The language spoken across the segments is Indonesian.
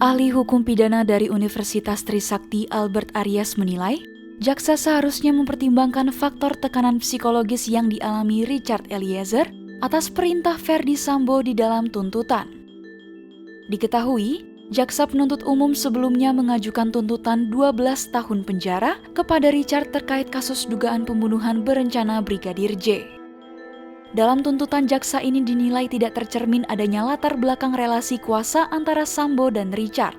Ahli hukum pidana dari Universitas Trisakti Albert Aryas menilai, jaksa seharusnya mempertimbangkan faktor tekanan psikologis yang dialami Richard Eliezer atas perintah Ferdy Sambo di dalam tuntutan. Diketahui, jaksa penuntut umum sebelumnya mengajukan tuntutan 12 tahun penjara kepada Richard terkait kasus dugaan pembunuhan berencana Brigadir J. Dalam tuntutan, jaksa ini dinilai tidak tercermin adanya latar belakang relasi kuasa antara Sambo dan Richard.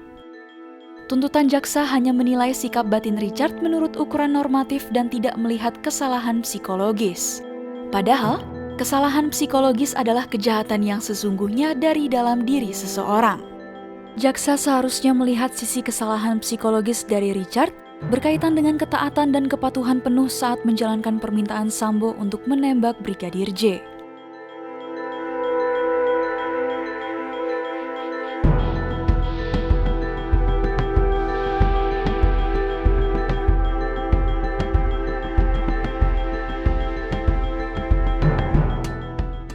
Tuntutan jaksa hanya menilai sikap batin Richard menurut ukuran normatif dan tidak melihat kesalahan psikologis. Padahal, kesalahan psikologis adalah kejahatan yang sesungguhnya dari dalam diri seseorang. Jaksa seharusnya melihat sisi kesalahan psikologis dari Richard berkaitan dengan ketaatan dan kepatuhan penuh saat menjalankan permintaan Sambo untuk menembak Brigadir J.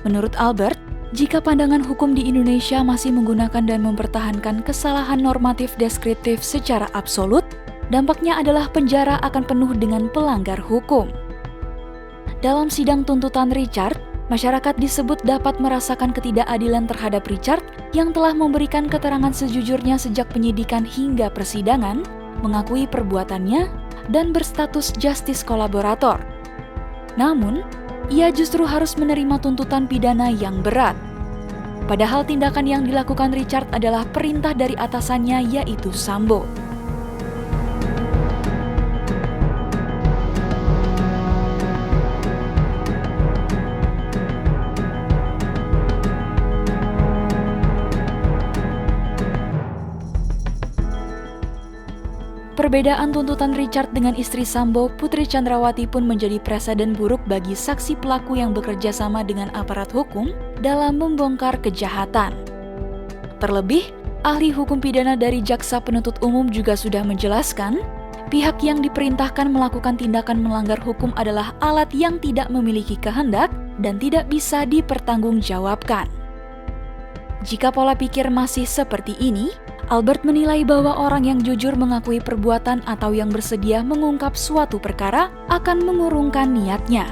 Menurut Albert, jika pandangan hukum di Indonesia masih menggunakan dan mempertahankan kesalahan normatif deskriptif secara absolut, dampaknya adalah penjara akan penuh dengan pelanggar hukum. Dalam sidang tuntutan Richard, masyarakat disebut dapat merasakan ketidakadilan terhadap Richard yang telah memberikan keterangan sejujurnya sejak penyidikan hingga persidangan, mengakui perbuatannya, dan berstatus justice kolaborator. Namun, ia justru harus menerima tuntutan pidana yang berat. Padahal tindakan yang dilakukan Richard adalah perintah dari atasannya, yaitu Sambo. Perbedaan tuntutan Richard dengan istri Sambo, Putri Chandrawati pun menjadi preseden buruk bagi saksi pelaku yang bekerja sama dengan aparat hukum dalam membongkar kejahatan. Terlebih, ahli hukum pidana dari Jaksa Penuntut Umum juga sudah menjelaskan, pihak yang diperintahkan melakukan tindakan melanggar hukum adalah alat yang tidak memiliki kehendak dan tidak bisa dipertanggungjawabkan. Jika pola pikir masih seperti ini, Albert menilai bahwa orang yang jujur mengakui perbuatan atau yang bersedia mengungkap suatu perkara akan mengurungkan niatnya.